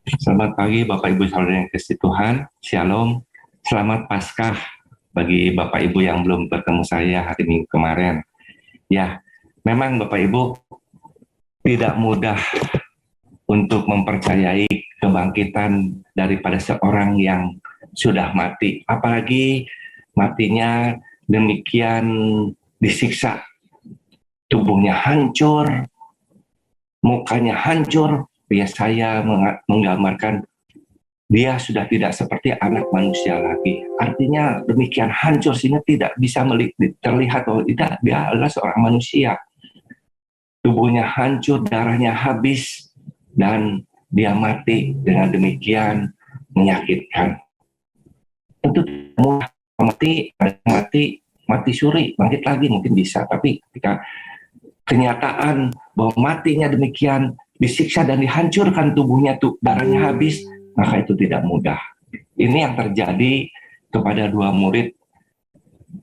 Selamat pagi Bapak Ibu saudara yang kasih Tuhan. Shalom. Selamat Paskah bagi Bapak Ibu yang belum bertemu saya hari Minggu kemarin. Ya, memang Bapak Ibu tidak mudah untuk mempercayai kebangkitan daripada seorang yang sudah mati. Apalagi matinya demikian disiksa. Tubuhnya hancur, mukanya hancur. Saya menggambarkan dia sudah tidak seperti anak manusia lagi. Artinya demikian hancur sehingga tidak bisa terlihat bahwa tidak, dia adalah seorang manusia. Tubuhnya hancur, darahnya habis, dan dia mati dengan demikian menyakitkan. Tentu mati suri, bangkit lagi mungkin bisa, tapi ketika kenyataan bahwa matinya demikian disiksa dan dihancurkan tubuhnya, darahnya habis, maka itu tidak mudah. Ini yang terjadi kepada dua murid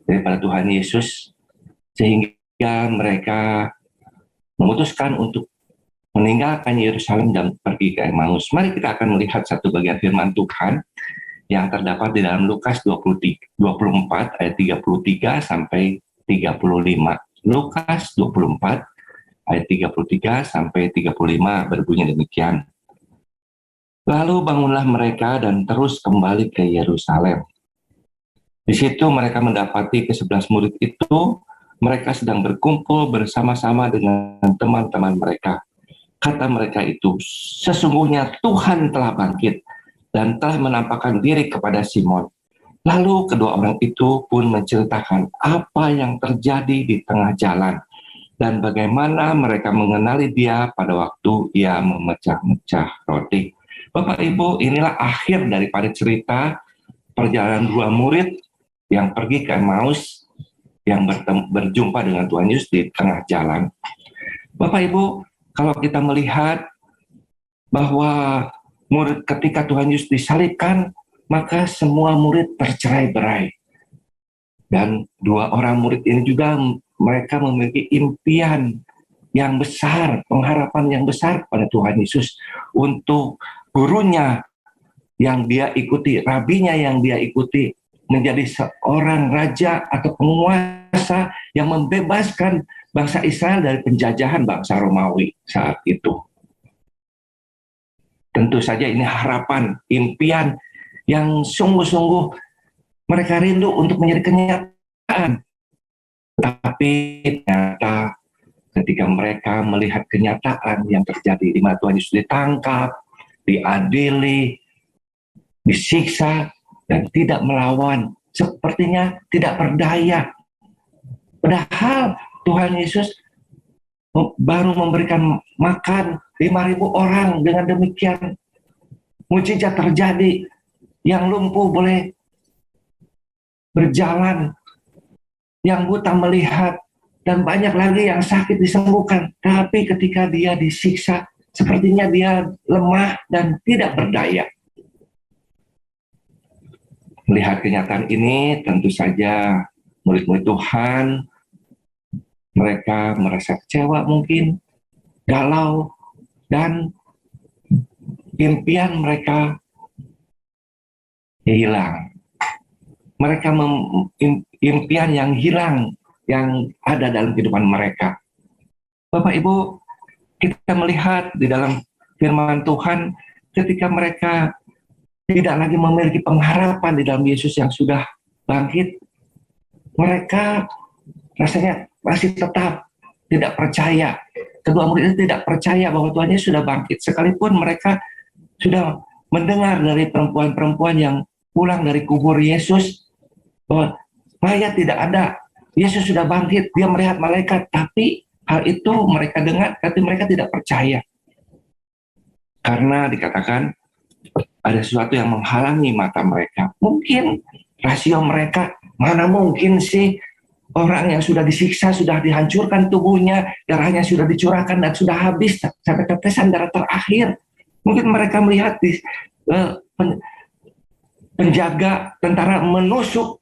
daripada Tuhan Yesus, sehingga mereka memutuskan untuk meninggalkan Yerusalem dan pergi ke Emmaus. Mari kita akan melihat satu bagian firman Tuhan yang terdapat di dalam Lukas 24 ayat 33 sampai 35. Lukas 24 ayat 33 sampai 35 berbunyi demikian. Lalu bangunlah mereka dan terus kembali ke Yerusalem. Di situ mereka mendapati ke-11 murid itu, mereka sedang berkumpul bersama-sama dengan teman-teman mereka. Kata mereka itu, sesungguhnya Tuhan telah bangkit dan telah menampakkan diri kepada Simon. Lalu kedua orang itu pun menceritakan apa yang terjadi di tengah jalan dan bagaimana mereka mengenali dia pada waktu ia memecah-mecah roti. Bapak Ibu, inilah akhir daripada cerita perjalanan dua murid yang pergi ke Emmaus, yang berjumpa dengan Tuhan Yesus di tengah jalan. Bapak Ibu, kalau kita melihat bahwa murid ketika Tuhan Yesus disalibkan, maka semua murid tercerai-berai. Dan dua orang murid ini juga mereka memiliki impian yang besar, pengharapan yang besar pada Tuhan Yesus untuk gurunya yang dia ikuti, rabinya yang dia ikuti, menjadi seorang raja atau penguasa yang membebaskan bangsa Israel dari penjajahan bangsa Romawi saat itu. Tentu saja ini harapan, impian yang sungguh-sungguh mereka rindu untuk menjadi kenyataan. Tapi ternyata ketika mereka melihat kenyataan yang terjadi, di mana Tuhan Yesus ditangkap, diadili, disiksa, dan tidak melawan, sepertinya tidak berdaya. Padahal Tuhan Yesus baru memberikan makan 5.000 orang, dengan demikian mujizat terjadi, yang lumpuh boleh berjalan, yang buta melihat, dan banyak lagi yang sakit disembuhkan. Tapi ketika dia disiksa, sepertinya dia lemah dan tidak berdaya. Melihat kenyataan ini, tentu saja murid-murid Tuhan, mereka merasa kecewa mungkin, galau, dan impian mereka hilang. Mereka impian yang hilang yang ada dalam kehidupan mereka. Bapak Ibu, kita melihat di dalam firman Tuhan ketika mereka tidak lagi memiliki pengharapan di dalam Yesus yang sudah bangkit, mereka rasanya masih tetap tidak percaya. Kedua murid itu tidak percaya bahwa Tuhan Yesus sudah bangkit, sekalipun mereka sudah mendengar dari perempuan-perempuan yang pulang dari kubur Yesus bahwa mayat tidak ada, Yesus sudah bangkit, dia melihat malaikat. Tapi hal itu mereka dengar, tapi mereka tidak percaya. Karena dikatakan ada sesuatu yang menghalangi mata mereka. Mungkin rasio mereka, mana mungkin sih orang yang sudah disiksa, sudah dihancurkan tubuhnya, darahnya sudah dicurahkan dan sudah habis sampai tetesan darah terakhir. Mungkin mereka melihat penjaga tentara menusuk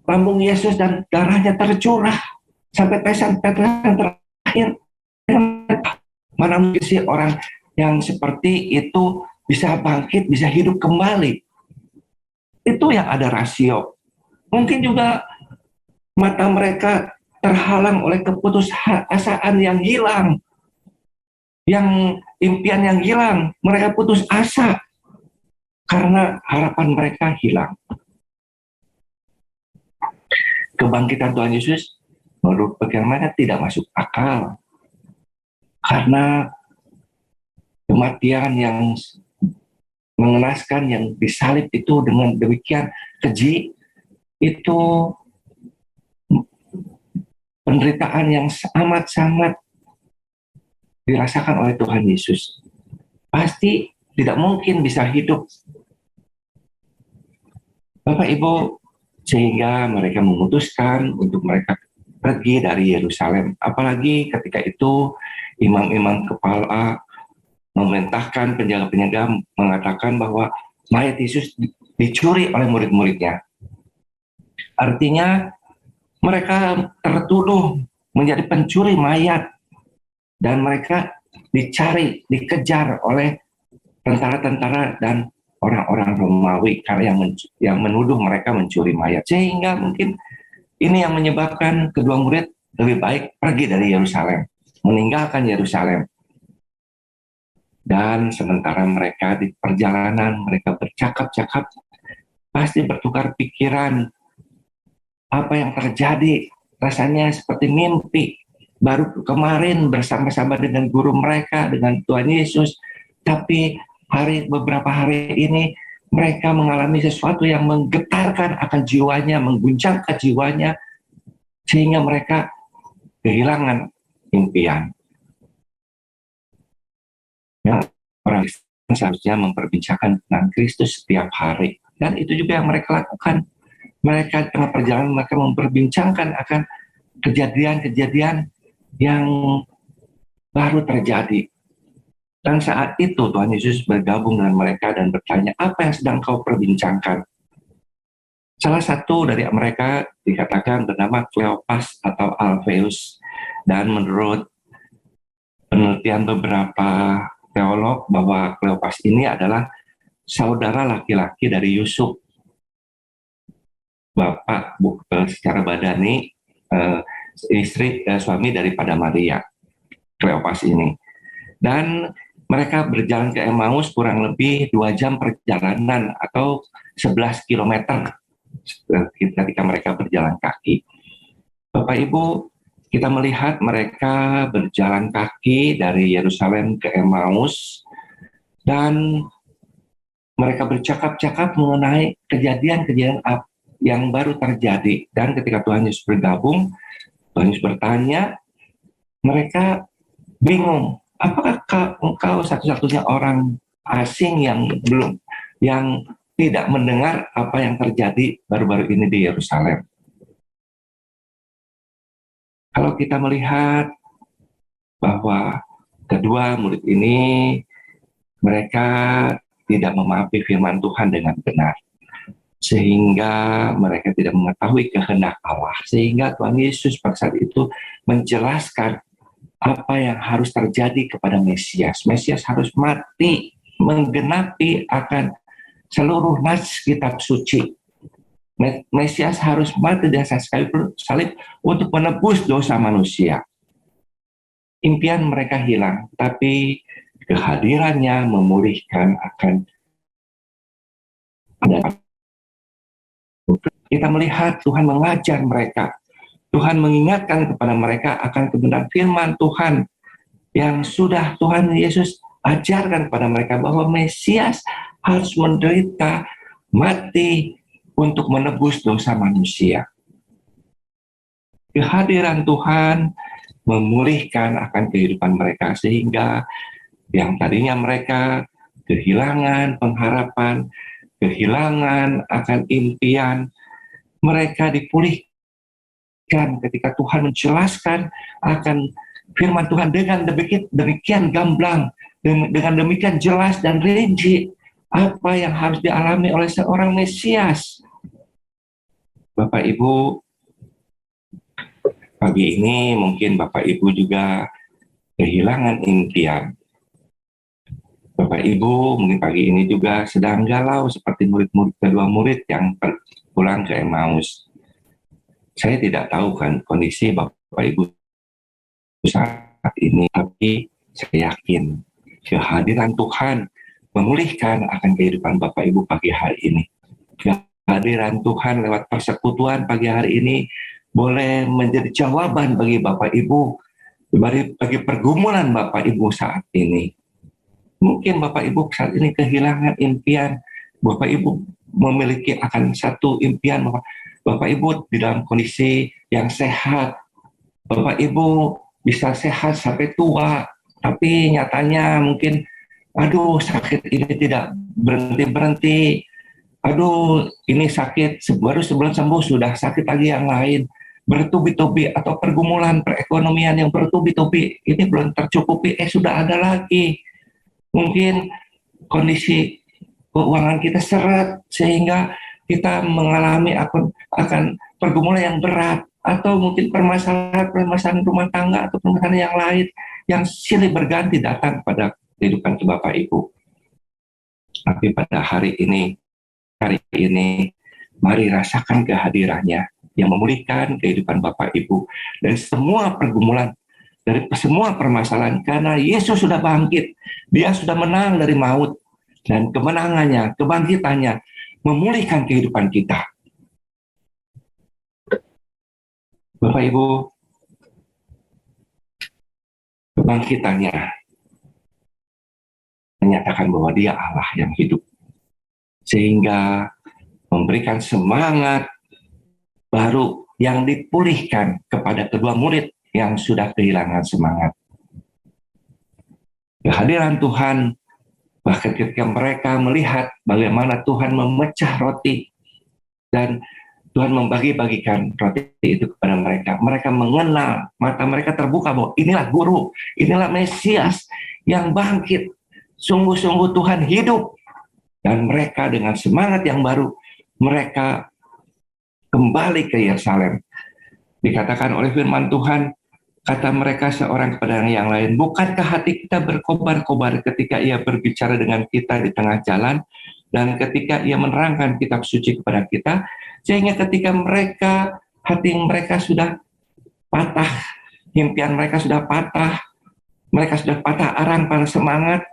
lambung Yesus dan darahnya tercurah sampai tetesan terakhir. Mana mungkin sih orang yang seperti itu bisa bangkit, bisa hidup kembali. Itu yang ada rasio. Mungkin juga mata mereka terhalang oleh keputusasaan yang hilang, yang impian yang hilang. Mereka putus asa karena harapan mereka hilang. Kebangkitan Tuhan Yesus menurut pikiran mereka tidak masuk akal. Karena kematian yang mengenaskan, yang disalib itu dengan demikian keji, itu penderitaan yang amat-sangat dirasakan oleh Tuhan Yesus. Pasti tidak mungkin bisa hidup. Bapak Ibu, sehingga mereka memutuskan untuk mereka pergi dari Yerusalem. Apalagi ketika itu imam-imam kepala memerintahkan penjaga-penjaga mengatakan bahwa mayat Yesus dicuri oleh murid-muridnya. Artinya mereka tertuduh menjadi pencuri mayat dan mereka dicari, dikejar oleh tentara-tentara dan orang-orang Romawi karena yang menuduh mereka mencuri mayat. Sehingga mungkin ini yang menyebabkan kedua murid lebih baik pergi dari Yerusalem, meninggalkan Yerusalem. Dan sementara mereka di perjalanan, mereka bercakap-cakap, pasti bertukar pikiran. Apa yang terjadi? Rasanya seperti mimpi. Baru kemarin bersama-sama dengan guru mereka, dengan Tuhan Yesus. Tapi beberapa hari ini, mereka mengalami sesuatu yang menggetarkan akan jiwanya, mengguncangkan jiwanya, sehingga mereka kehilangan impian. Ya, orang Kristen seharusnya memperbincangkan tentang Kristus setiap hari. Dan itu juga yang mereka lakukan. Mereka tengah perjalanan, mereka memperbincangkan akan kejadian-kejadian yang baru terjadi. Dan saat itu Tuhan Yesus bergabung dengan mereka dan bertanya, apa yang sedang kau perbincangkan? Salah satu dari mereka dikatakan bernama Kleopas atau Alpheus. Dan menurut penelitian beberapa teolog bahwa Kleopas ini adalah saudara laki-laki dari Yusuf, bapak secara badani, suami daripada Maria, Kleopas ini. Dan mereka berjalan ke Emmaus kurang lebih 2 jam perjalanan atau 11 kilometer ketika mereka berjalan kaki. Bapak Ibu, kita melihat mereka berjalan kaki dari Yerusalem ke Emmaus dan mereka bercakap-cakap mengenai kejadian-kejadian yang baru terjadi. Dan ketika Tuhan Yesus bergabung, Tuhan Yesus bertanya, mereka bingung, apakah engkau satu-satunya orang asing yang tidak mendengar apa yang terjadi baru-baru ini di Yerusalem? Kalau kita melihat bahwa kedua murid ini, mereka tidak memahami firman Tuhan dengan benar, sehingga mereka tidak mengetahui kehendak Allah. Sehingga Tuhan Yesus pada saat itu menjelaskan apa yang harus terjadi kepada Mesias. Mesias harus mati, menggenapi akan seluruh nas kitab suci. Mesias harus mati di atas kayu salib untuk menebus dosa manusia. Impian mereka hilang, tapi kehadirannya memulihkan akan. Kita melihat Tuhan mengajar mereka. Tuhan mengingatkan kepada mereka akan kebenaran firman Tuhan yang sudah Tuhan Yesus ajarkan kepada mereka bahwa Mesias harus menderita, mati untuk menebus dosa manusia. Kehadiran Tuhan memulihkan akan kehidupan mereka sehingga yang tadinya mereka kehilangan pengharapan, kehilangan akan impian, mereka dipulihkan ketika Tuhan menjelaskan akan firman Tuhan dengan demikian gamblang, dengan demikian jelas dan rinci apa yang harus dialami oleh seorang Mesias. Bapak Ibu, pagi ini mungkin Bapak Ibu juga kehilangan impian. Bapak Ibu mungkin pagi ini juga sedang galau seperti kedua murid yang pulang ke Emmaus. Saya tidak tahu kan kondisi Bapak Ibu saat ini, tapi saya yakin kehadiran Tuhan memulihkan akan kehidupan Bapak Ibu pagi hari ini. Kehadiran Tuhan lewat persekutuan pagi hari ini boleh menjadi jawaban bagi Bapak Ibu, bagi pergumulan Bapak Ibu saat ini. Mungkin Bapak Ibu saat ini kehilangan impian. Bapak Ibu memiliki akan satu impian bahwa Bapak Ibu di dalam kondisi yang sehat. Bapak Ibu bisa sehat sampai tua, tapi nyatanya mungkin, aduh sakit ini tidak berhenti-berhenti. Aduh ini sakit, baru sebulan sembuh sudah sakit lagi yang lain. Bertubi-tubi atau pergumulan perekonomian yang bertubi-tubi, ini belum tercukupi, sudah ada lagi. Mungkin kondisi keuangan kita seret sehingga kita mengalami akan pergumulan yang berat, atau mungkin permasalahan rumah tangga atau permasalahan yang lain yang silih berganti datang pada kehidupan Bapak Ibu. Tapi pada hari ini mari rasakan kehadirannya yang memulihkan kehidupan Bapak Ibu dari semua pergumulan, dari semua permasalahan, karena Yesus sudah bangkit. Dia sudah menang dari maut, dan kemenangannya, kebangkitannya memulihkan kehidupan kita. Bapak Ibu, kebangkitannya menyatakan bahwa Dia Allah yang hidup, sehingga memberikan semangat baru yang dipulihkan kepada kedua murid yang sudah kehilangan semangat. Kehadiran Tuhan, bahkan ketika mereka melihat bagaimana Tuhan memecah roti dan Tuhan membagi-bagikan roti itu kepada mereka, mereka mengenal, mata mereka terbuka bahwa inilah Guru, inilah Mesias yang bangkit. Sungguh-sungguh Tuhan hidup. Dan mereka dengan semangat yang baru, mereka kembali ke Yerusalem. Dikatakan oleh firman Tuhan, kata mereka seorang kepada yang lain, bukankah hati kita berkobar-kobar ketika Ia berbicara dengan kita di tengah jalan, dan ketika Ia menerangkan kitab suci kepada kita, sehingga ketika hati mereka sudah patah, impian mereka sudah patah, mereka sudah patah arang pada semangat,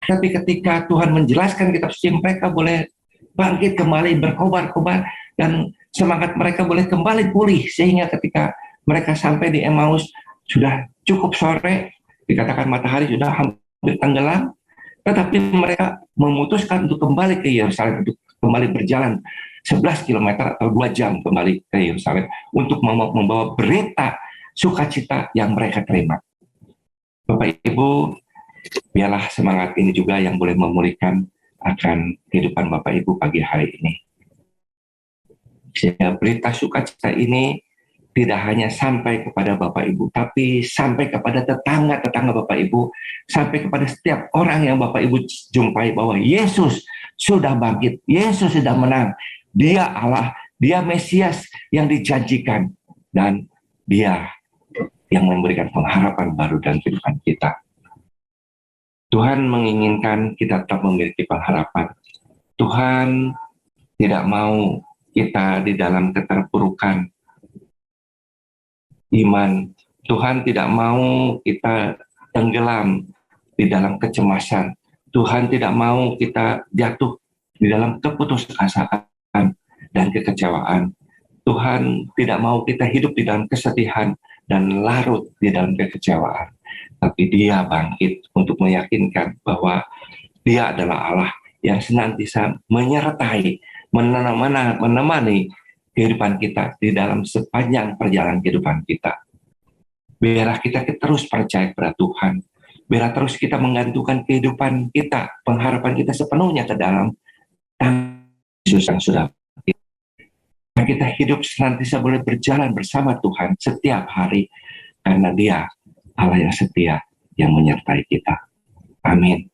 tapi ketika Tuhan menjelaskan kitab suci, mereka boleh bangkit kembali, berkobar-kobar, dan semangat mereka boleh kembali pulih, sehingga ketika mereka sampai di Emmaus sudah cukup sore, dikatakan matahari sudah hampir tenggelam, tetapi mereka memutuskan untuk kembali ke Yerusalem, untuk kembali berjalan 11 km atau 2 jam kembali ke Yerusalem untuk membawa berita sukacita yang mereka terima. Bapak Ibu, biarlah semangat ini juga yang boleh memulihkan akan kehidupan Bapak Ibu pagi hari ini. Sehingga berita sukacita ini tidak hanya sampai kepada Bapak Ibu, tapi sampai kepada tetangga-tetangga Bapak Ibu, sampai kepada setiap orang yang Bapak Ibu jumpai bahwa Yesus sudah bangkit, Yesus sudah menang, Dia Allah, Dia Mesias yang dijanjikan, dan Dia yang memberikan pengharapan baru dalam kehidupan kita. Tuhan menginginkan kita tetap memiliki pengharapan. Tuhan tidak mau kita di dalam keterpurukan iman. Tuhan tidak mau kita tenggelam di dalam kecemasan. Tuhan tidak mau kita jatuh di dalam keputusasaan dan kekecewaan. Tuhan tidak mau kita hidup di dalam kesedihan dan larut di dalam kekecewaan. Tapi Dia bangkit untuk meyakinkan bahwa Dia adalah Allah yang senantiasa menyertai, menemani kehidupan kita di dalam sepanjang perjalanan kehidupan kita. Biarlah kita terus percaya kepada Tuhan. Biarlah terus kita menggantungkan kehidupan kita, pengharapan kita sepenuhnya ke dalam tangan Yesus yang sudah bangkit. Kita hidup senantiasa boleh berjalan bersama Tuhan setiap hari, karena Dia Allah yang setia yang menyertai kita. Amin.